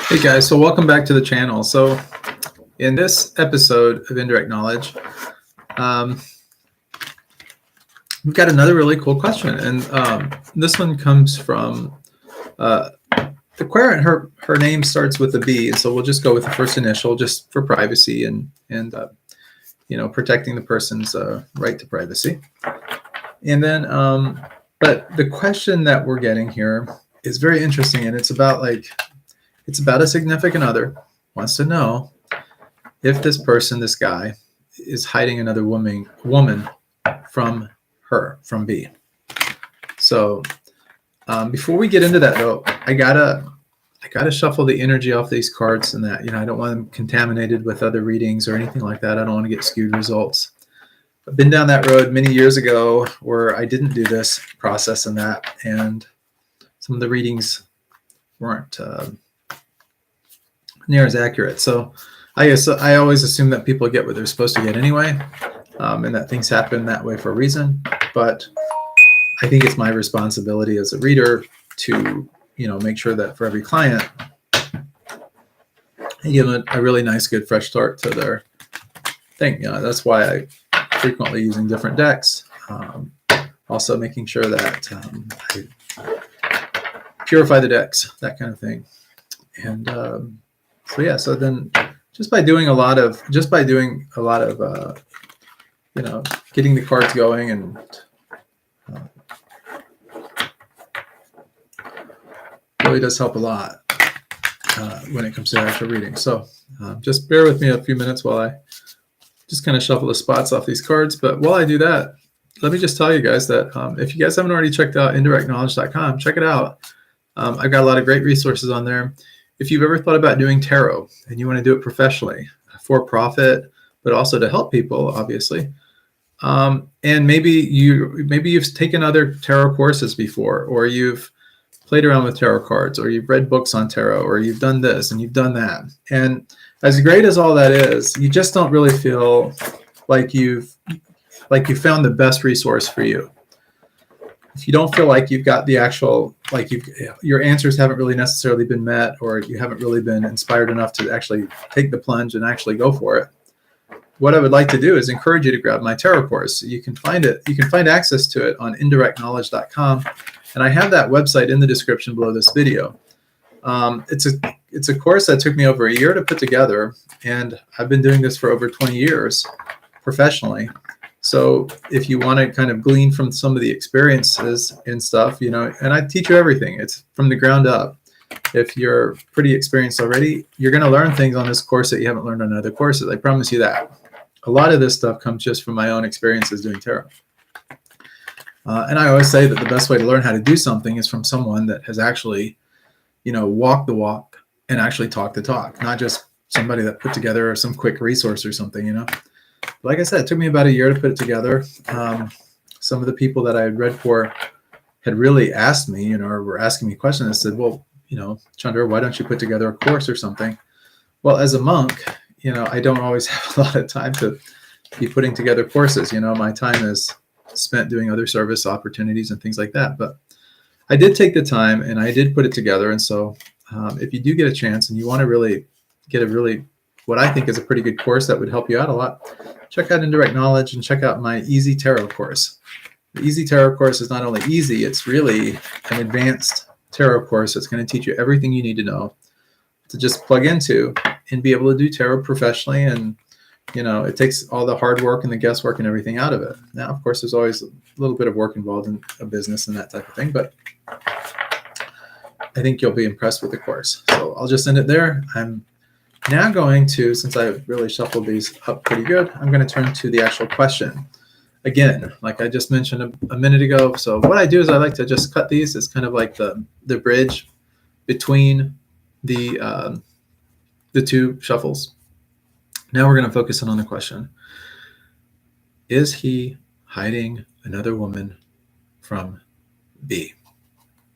Hey guys, so welcome back to the channel. So in this episode of Indirect Knowledge, um, we've got another really cool question. And this one comes from the querent. Her name starts with a B, and so we'll just go with the first initial just for privacy and protecting the person's right to privacy. And then, but the question that we're getting here is very interesting, and it's about a significant other wants to know if this person, this guy, is hiding another woman from B. So before we get into that, though, I gotta shuffle the energy off these cards, and that I don't want them contaminated with other readings or anything like that. I don't want to get skewed results. I've been down that road many years ago where I didn't do this process and some of the readings weren't near as accurate. So I always assume that people get what they're supposed to get anyway, and that things happen that way for a reason. But I think it's my responsibility as a reader to make sure that for every client, I give them a really nice, good, fresh start to their thing. That's why I frequently using different decks. Also making sure that I purify the decks, that kind of thing. And so then just by doing a lot of getting the cards going and really does help a lot when it comes to actual reading. So just bear with me a few minutes while I just kind of shuffle the spots off these cards. But while I do that, let me just tell you guys that if you guys haven't already checked out indirectknowledge.com, check it out. I've got a lot of great resources on there. If you've ever thought about doing tarot and you want to do it professionally, for profit, but also to help people, obviously, and maybe you've taken other tarot courses before, or you've played around with tarot cards, or you've read books on tarot, or you've done this and you've done that, and as great as all that is, you just don't really feel like you found the best resource for you. If you don't feel like you've got the actual, your answers haven't really necessarily been met, or you haven't really been inspired enough to actually take the plunge and actually go for it, what I would like to do is encourage you to grab my tarot course. You can find it. You can find access to it on indirectknowledge.com, and I have that website in the description below this video. It's a course that took me over a year to put together, and I've been doing this for over 20 years professionally. So if you want to kind of glean from some of the experiences and stuff, and I teach you everything. It's from the ground up. If you're pretty experienced already, you're going to learn things on this course that you haven't learned on other courses. I promise you that. A lot of this stuff comes just from my own experiences doing tarot. And I always say that the best way to learn how to do something is from someone that has actually, walked the walk and actually talked the talk, not just somebody that put together some quick resource or something, Like I said, it took me about a year to put it together. Some of the people that I had read for had really asked me, or were asking me questions. I said, well, Chandra, why don't you put together a course or something? Well, as a monk, I don't always have a lot of time to be putting together courses. My time is spent doing other service opportunities and things like that. But I did take the time and I did put it together. And so if you do get a chance and you want to really get what I think is a pretty good course that would help you out a lot, check out Indirect Knowledge and check out my Easy Tarot course. The Easy Tarot course is not only easy, it's really an advanced tarot course that's going to teach you everything you need to know to just plug into and be able to do tarot professionally. And, it takes all the hard work and the guesswork and everything out of it. Now, of course, there's always a little bit of work involved in a business and that type of thing, but I think you'll be impressed with the course. So I'll just end it there. I'm now going to, since I've really shuffled these up pretty good, I'm going to turn to the actual question. Again, like I just mentioned a minute ago. So what I do is I like to just cut these as kind of like the bridge between the two shuffles. Now we're going to focus in on the question. Is he hiding another woman from B?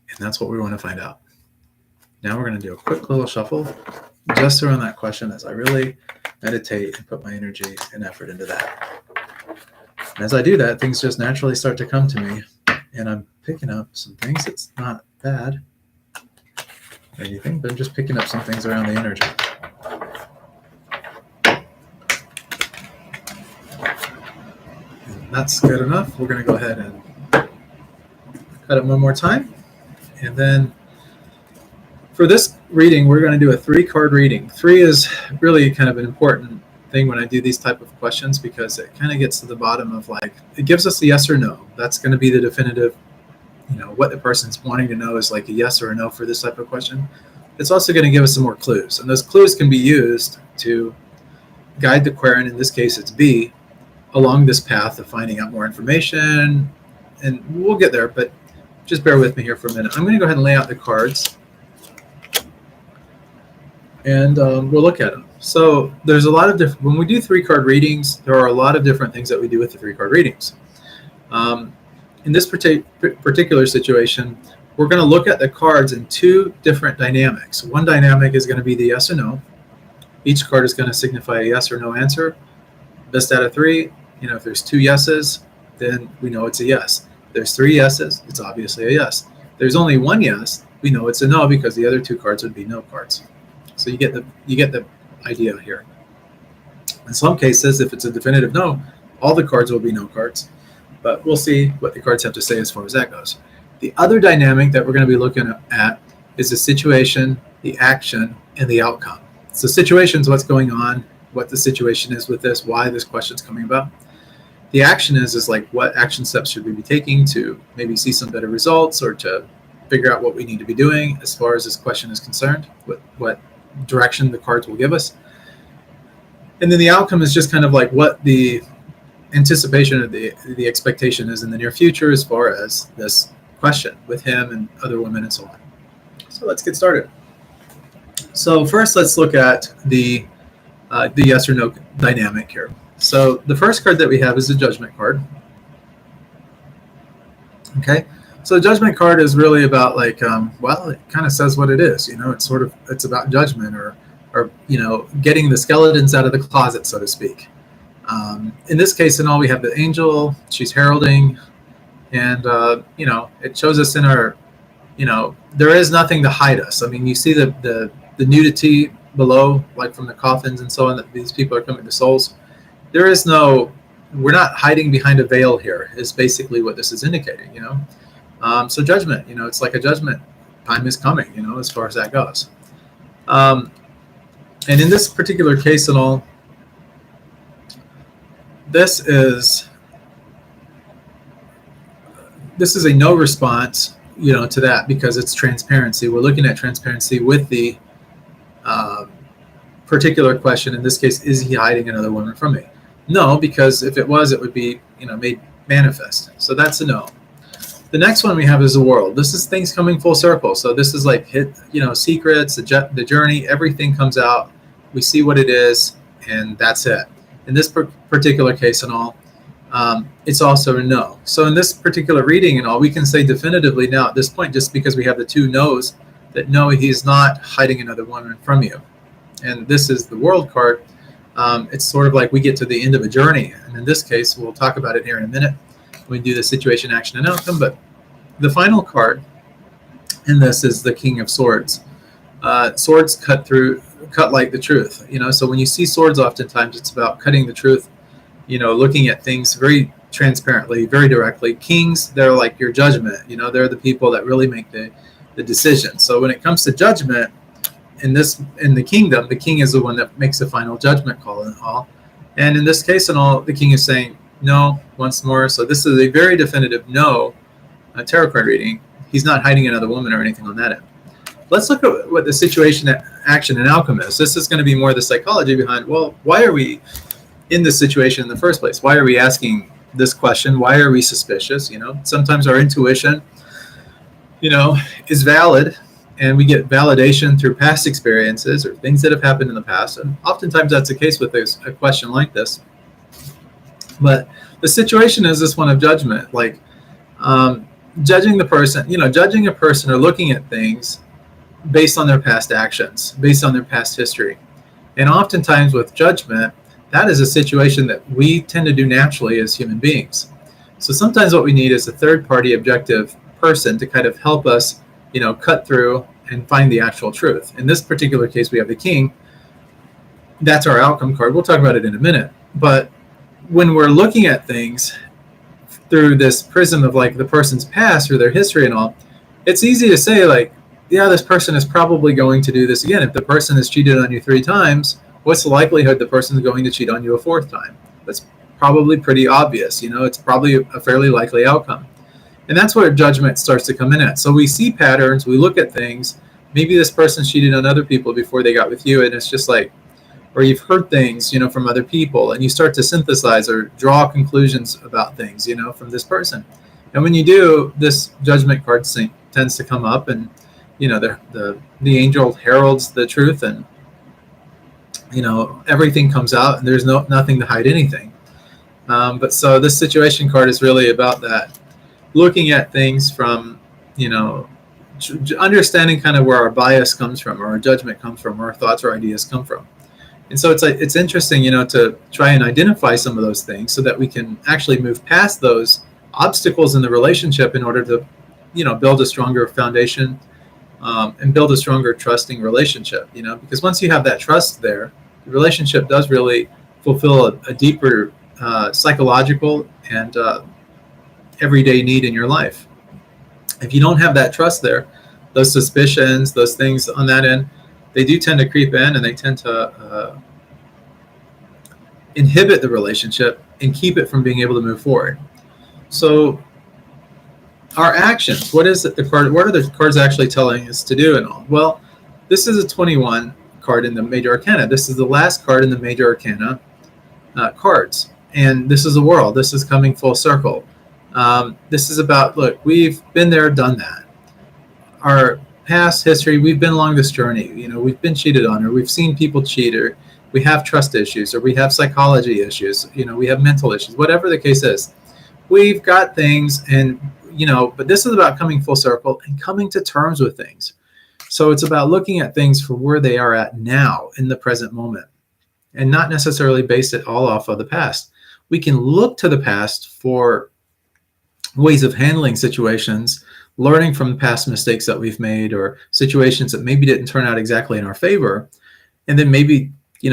And that's what we want to find out. Now we're going to do a quick little shuffle just around that question as I really meditate and put my energy and effort into that. And as I do that, things just naturally start to come to me, and I'm picking up some things. It's not bad. anything, but I'm just picking up some things around the energy. And that's good enough. We're going to go ahead and cut it one more time. And then for this reading, we're going to do a 3-card reading. 3 is really kind of an important thing when I do these type of questions, because it kind of gets to the bottom of, like, it gives us a yes or no. That's going to be the definitive, what the person's wanting to know is like a yes or a no for this type of question. It's also going to give us some more clues, and those clues can be used to guide the querent, in this case it's B, along this path of finding out more information, and we'll get there, but just bear with me here for a minute. I'm going to go ahead and lay out the cards, and we'll look at them. So there's a lot of different, when we do 3-card readings, there are a lot of different things that we do with the 3-card readings. In this particular situation, we're going to look at the cards in 2 different dynamics. One dynamic is going to be the yes or no. Each card is going to signify a yes or no answer. Best out of 3, if there's 2 yeses, then we know it's a yes. If there's 3 yeses, it's obviously a yes. If there's only 1 yes, we know it's a no, because the other 2 cards would be no cards. So you get the idea here. In some cases, if it's a definitive no, all the cards will be no cards. But we'll see what the cards have to say as far as that goes. The other dynamic that we're going to be looking at is the situation, the action, and the outcome. So situation is what's going on, what the situation is with this, why this question's coming about. The action is like, what action steps should we be taking to maybe see some better results, or to figure out what we need to be doing as far as this question is concerned, what direction the cards will give us. And then the outcome is just kind of like what the anticipation of the expectation is in the near future as far as this question with him and other women and so on. So let's get started. So first, let's look at the yes or no dynamic here. So the first card that we have is the Judgment card. Okay, so the Judgment card is really about, like, well, it kind of says what it is. It's about judgment, or getting the skeletons out of the closet, so to speak. In this case, in all, we have the angel. She's heralding, and it shows us in our, there is nothing to hide us. I mean, you see the nudity below, like from the coffins and so on, that these people are coming to souls. There is no, we're not hiding behind a veil here, is basically what this is indicating. So judgment, it's like a judgment time is coming, as far as that goes. And in this particular case and all, this is a no response, to that, because it's transparency. We're looking at transparency with the particular question. In this case, is he hiding another woman from me? No, because if it was, it would be, made manifest. So that's a no. The next one we have is the world. This is things coming full circle. So this is like secrets, the journey, everything comes out. We see what it is, and that's it. In this particular case and all, it's also a no. So in this particular reading and all, we can say definitively now at this point, just because we have the 2 no's, that no, he's not hiding another woman from you. And this is the World card. It's sort of like we get to the end of a journey. And in this case, we'll talk about it here in a minute when we do the situation, action, and outcome. But the final card in this is the King of Swords. Swords cut like the truth. So when you see swords, oftentimes it's about cutting the truth, looking at things very transparently, very directly. Kings, they're like your judgment. They're the people that really make the decision. So when it comes to judgment, in the kingdom, the king is the one that makes the final judgment call and all. And in this case and all, the king is saying no once more. So this is a very definitive no tarot card reading. He's not hiding another woman or anything on that end. Let's look at what the situation, action, and outcome is. This is going to be more the psychology behind, well, why are we in this situation in the first place? Why are we asking this question? Why are we suspicious? Sometimes our intuition, is valid, and we get validation through past experiences or things that have happened in the past. And oftentimes that's the case with a question like this. But the situation is this one of judgment, like judging the person, judging a person or looking at things based on their past actions, based on their past history. And oftentimes with judgment, that is a situation that we tend to do naturally as human beings. So sometimes what we need is a third-party objective person to kind of help us, cut through and find the actual truth. In this particular case, we have the king. That's our outcome card. We'll talk about it in a minute. But when we're looking at things through this prism of like the person's past or their history and all, it's easy to say like, yeah, this person is probably going to do this again. If the person has cheated on you 3 times, what's the likelihood the person is going to cheat on you a 4th time? That's probably pretty obvious. It's probably a fairly likely outcome. And that's where judgment starts to come in at. So we see patterns, we look at things. Maybe this person cheated on other people before they got with you, and it's just like, or you've heard things, from other people, and you start to synthesize or draw conclusions about things, from this person. And when you do, this judgment card tends to come up, and the angel heralds the truth, and everything comes out, and there's nothing to hide anything. But so this situation card is really about that, looking at things from understanding kind of where our bias comes from, or our judgment comes from, or our thoughts or ideas come from. And so it's interesting to try and identify some of those things so that we can actually move past those obstacles in the relationship in order to build a stronger foundation, and build a stronger trusting relationship. Because once you have that trust there, the relationship does really fulfill a deeper psychological and everyday need in your life. If you don't have that trust there, those suspicions, those things on that end, they do tend to creep in, and they tend to inhibit the relationship and keep it from being able to move forward. So our actions, what are the cards actually telling us to do and all? Well, this is a 21 card in the Major Arcana. This is the last card in the Major Arcana cards. And this is a world. This is coming full circle. This is about, look, we've been there, done that. Our past history, we've been along this journey. We've been cheated on, or we've seen people cheat, or we have trust issues, or we have psychology issues, we have mental issues, whatever the case is. We've got things, and but this is about coming full circle and coming to terms with things. So it's about looking at things for where they are at now in the present moment, and not necessarily base it all off of the past. We can look to the past for ways of handling situations, learning from the past mistakes that we've made, or situations that maybe didn't turn out exactly in our favor, and then maybe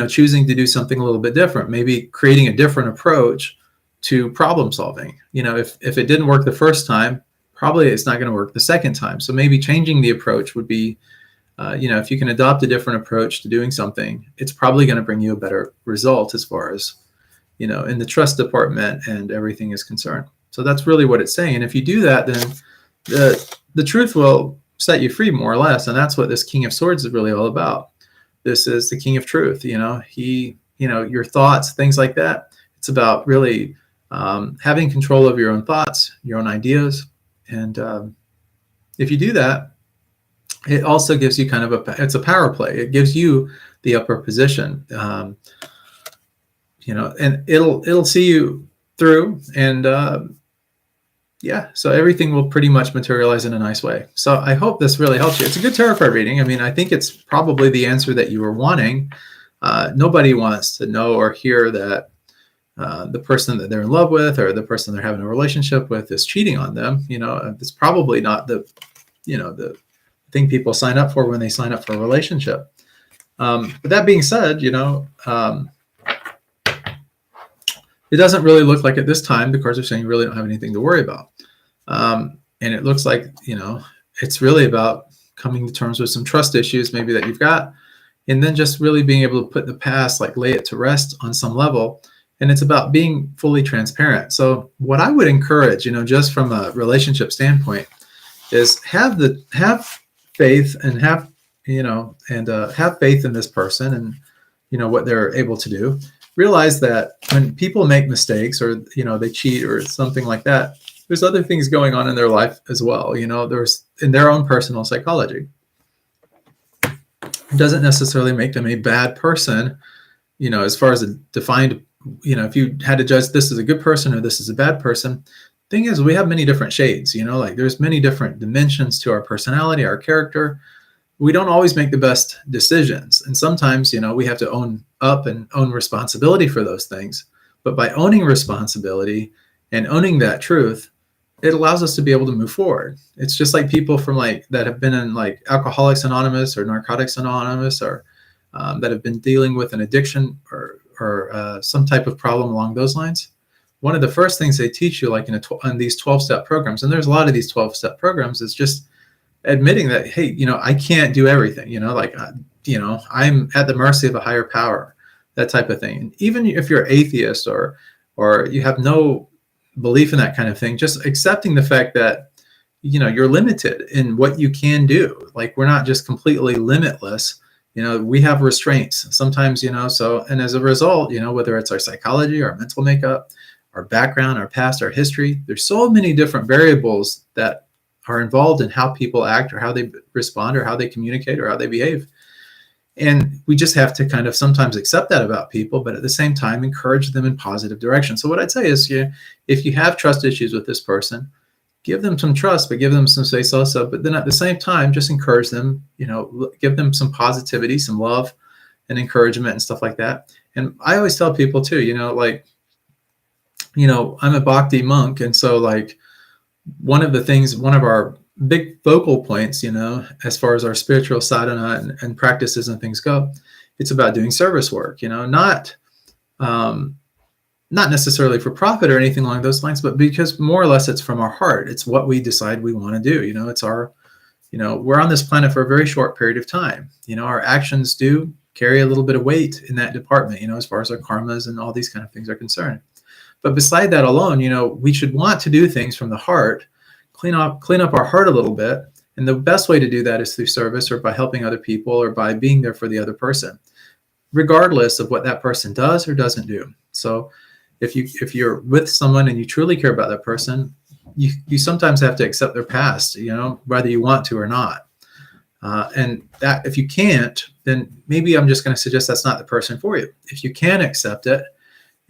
choosing to do something a little bit different, maybe creating a different approach to problem solving. If it didn't work the first time, probably it's not going to work the second time. So maybe changing the approach would be, if you can adopt a different approach to doing something, it's probably going to bring you a better result as far as, in the trust department and everything is concerned. So that's really what it's saying. And if you do that, then the truth will set you free, more or less. And that's what this King of Swords is really all about. This is the King of Truth. Your thoughts, things like that. It's about really having control of your own thoughts, your own ideas. And if you do that, it also gives you kind of it's a power play. It gives you the upper position, and it'll see you through, and so everything will pretty much materialize in a nice way. So I hope this really helps you. It's a good tarot card reading. I mean, I think it's probably the answer that you were wanting. Nobody wants to know or hear that the person that they're in love with, or the person they're having a relationship with, is cheating on them. It's probably not the thing people sign up for when they sign up for a relationship. But that being said, it doesn't really look like at this time the cards are saying you really don't have anything to worry about. And it looks like, it's really about coming to terms with some trust issues maybe that you've got, and then just really being able to put the past, like lay it to rest on some level. And it's about being fully transparent. So what I would encourage, just from a relationship standpoint, is have faith and have faith in this person and, what they're able to do. Realize that when people make mistakes, or, they cheat or something like that, there's other things going on in their life as well. There's in their own personal psychology. It doesn't necessarily make them a bad person, as far as a defined, if you had to judge this is a good person or this is a bad person. Thing is, we have many different shades, like there's many different dimensions to our personality, our character. We don't always make the best decisions. And sometimes, we have to own up and own responsibility for those things. But by owning responsibility and owning that truth, it allows us to be able to move forward. It's just like people from like that have been in like Alcoholics Anonymous or Narcotics Anonymous, or that have been dealing with an addiction or some type of problem along those lines. One of the first things they teach you, like in these 12-step programs, and there's a lot of these 12-step programs, is just admitting that, hey, I can't do everything. Like, I'm at the mercy of a higher power, that type of thing. And even if you're atheist or you have no belief in that kind of thing, just accepting the fact that you're limited in what you can do. Like, we're not just completely limitless. We have restraints sometimes. So, and as a result, whether it's our psychology, our mental makeup, our background, our past, our history, there's so many different variables that are involved in how people act or how they respond or how they communicate or how they behave. And we just have to kind of sometimes accept that about people, but at the same time, encourage them in positive direction. So what I'd say is, if you have trust issues with this person, give them some trust, but give them some say so. But then at the same time, just encourage them, give them some positivity, some love and encouragement and stuff like that. And I always tell people too, I'm a Bhakti monk. And so like one of our big focal points, as far as our spiritual sadhana and practices and things go, it's about doing service work, not necessarily for profit or anything along those lines, but because more or less it's from our heart. It's what we decide we want to do. It's our, we're on this planet for a very short period of time. Our actions do carry a little bit of weight in that department, as far as our karmas and all these kind of things are concerned. But beside that alone, we should want to do things from the heart, clean up our heart a little bit. And the best way to do that is through service or by helping other people or by being there for the other person, regardless of what that person does or doesn't do. So if you're with someone and you truly care about that person, you sometimes have to accept their past, whether you want to or not. And that if you can't, then maybe I'm just going to suggest that's not the person for you. If you can accept it,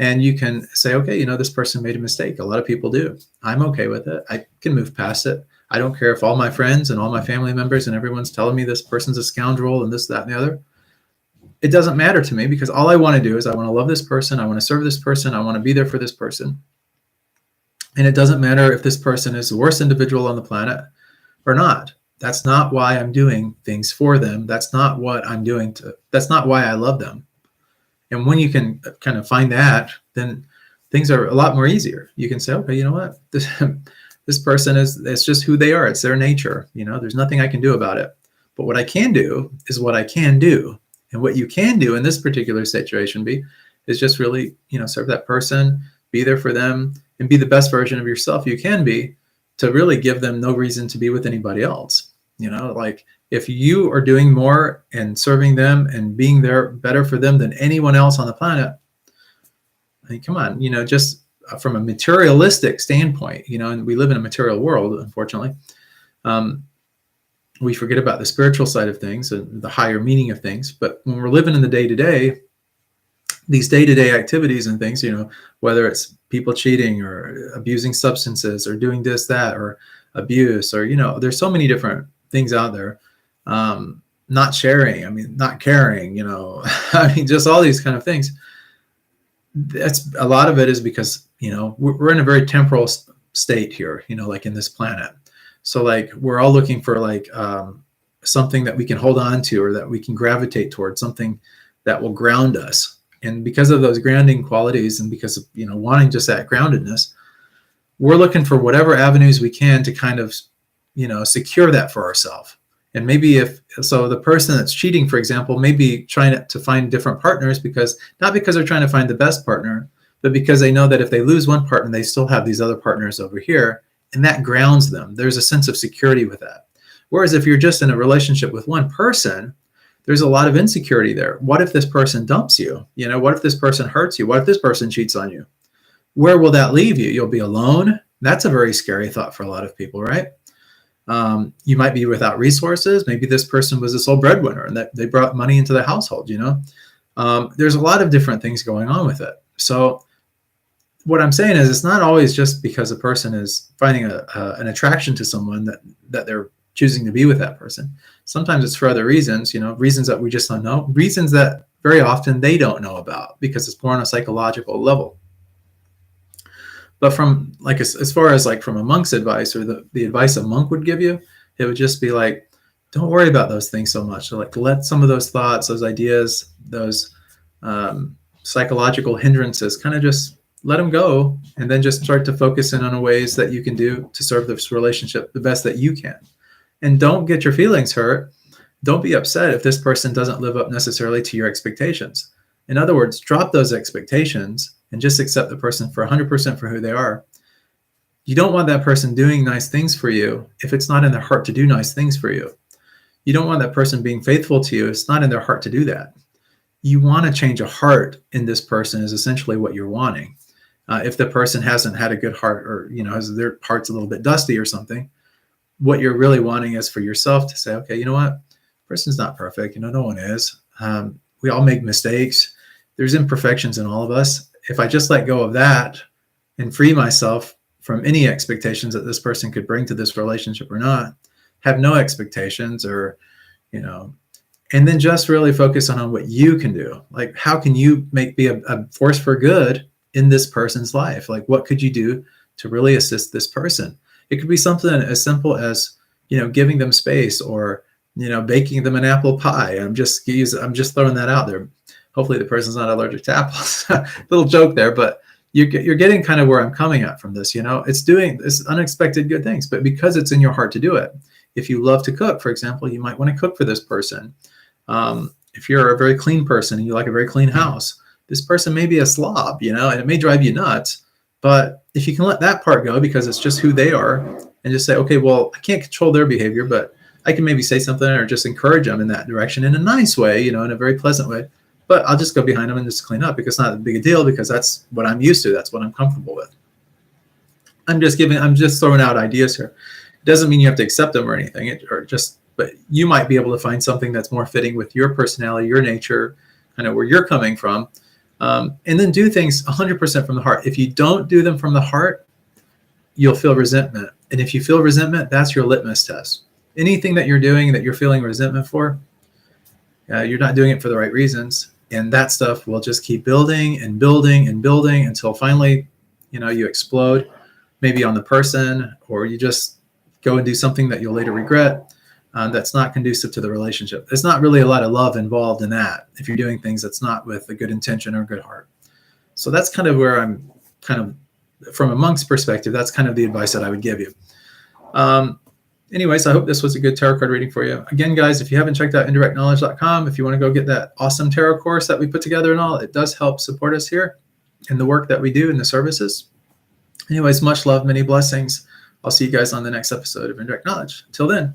and you can say, okay, this person made a mistake. A lot of people do. I'm okay with it. I can move past it. I don't care if all my friends and all my family members and everyone's telling me this person's a scoundrel and this, that, and the other. It doesn't matter to me, because all I want to do is I want to love this person. I want to serve this person. I want to be there for this person. And it doesn't matter if this person is the worst individual on the planet or not. That's not why I'm doing things for them. That's not what I'm doing that's not why I love them. And when you can kind of find that, then things are a lot more easier. You can say, okay, you know what? This person it's just who they are. It's their nature. There's nothing I can do about it. But what I can do is what I can do. And what you can do in this particular situation is just really, serve that person, be there for them, and be the best version of yourself you can be, to really give them no reason to be with anybody else. Like, if you are doing more and serving them and being there better for them than anyone else on the planet, I mean, come on, just from a materialistic standpoint, and we live in a material world, unfortunately, we forget about the spiritual side of things and the higher meaning of things. But when we're living in the day-to-day, these day-to-day activities and things, whether it's people cheating or abusing substances or doing this, that, or abuse, or, there's so many different things out there. Not sharing, not caring, just all these kind of things. That's a lot of it is because, we're in a very temporal state here, like in this planet. So like, we're all looking for like, something that we can hold on to or that we can gravitate towards, something that will ground us. And because of those grounding qualities and because of, wanting just that groundedness, we're looking for whatever avenues we can to kind of, secure that for ourselves. And maybe the person that's cheating, for example, may be trying to find different partners not because they're trying to find the best partner, but because they know that if they lose one partner, they still have these other partners over here, and that grounds them. There's a sense of security with that. Whereas if you're just in a relationship with one person, there's a lot of insecurity there. What if this person dumps you? What if this person hurts you? What if this person cheats on you? Where will that leave you? You'll be alone. That's a very scary thought for a lot of people, right? You might be without resources. Maybe this person was the sole breadwinner and that they brought money into the household, There's a lot of different things going on with it. So what I'm saying is, it's not always just because a person is finding an attraction to someone that they're choosing to be with that person. Sometimes it's for other reasons, reasons that we just don't know, reasons that very often they don't know about because it's more on a psychological level. But from like as far as like from a monk's advice or the advice a monk would give you, it would just be like, don't worry about those things so much. So like let some of those thoughts, those ideas, those psychological hindrances kind of just let them go, and then just start to focus in on ways that you can do to serve this relationship the best that you can. And don't get your feelings hurt. Don't be upset if this person doesn't live up necessarily to your expectations. In other words, drop those expectations and just accept the person for 100% for who they are. You don't want that person doing nice things for you if it's not in their heart to do nice things for you. You don't want that person being faithful to you if it's not in their heart to do that. You want to change a heart in this person is essentially what you're wanting. If the person hasn't had a good heart, or has their heart's a little bit dusty or something, what you're really wanting is for yourself to say, okay, you know what? Person's not perfect. No one is. We all make mistakes. There's imperfections in all of us. If I just let go of that and free myself from any expectations that this person could bring to this relationship or not, have no expectations, or, and then just really focus on what you can do. Like, how can you be a force for good in this person's life? Like, what could you do to really assist this person? It could be something as simple as, giving them space, or, baking them an apple pie. I'm just throwing that out there. Hopefully the person's not allergic to apples. Little joke there, but you're getting kind of where I'm coming at from this. It's doing this unexpected good things, but because it's in your heart to do it. If you love to cook, for example, you might want to cook for this person. If you're a very clean person and you like a very clean house, this person may be a slob, and it may drive you nuts. But if you can let that part go, because it's just who they are, and just say, okay, well, I can't control their behavior, but I can maybe say something or just encourage them in that direction in a nice way, in a very pleasant way. But I'll just go behind them and just clean up, because it's not a big deal, because that's what I'm used to. That's what I'm comfortable with. I'm just throwing out ideas here. It doesn't mean you have to accept them or anything, but you might be able to find something that's more fitting with your personality, your nature, kind of where you're coming from. And then do things 100% from the heart. If you don't do them from the heart, you'll feel resentment. And if you feel resentment, that's your litmus test. Anything that you're doing that you're feeling resentment for, you're not doing it for the right reasons. And that stuff will just keep building and building and building until finally, you explode, maybe on the person, or you just go and do something that you'll later regret. That's not conducive to the relationship. There's not really a lot of love involved in that if you're doing things that's not with a good intention or a good heart. So that's kind of where I'm kind of, from a monk's perspective, that's kind of the advice that I would give you. Anyways, I hope this was a good tarot card reading for you. Again, guys, if you haven't checked out indirectknowledge.com, if you want to go get that awesome tarot course that we put together and all, it does help support us here in the work that we do in the services. Anyways, much love, many blessings. I'll see you guys on the next episode of Indirect Knowledge. Until then.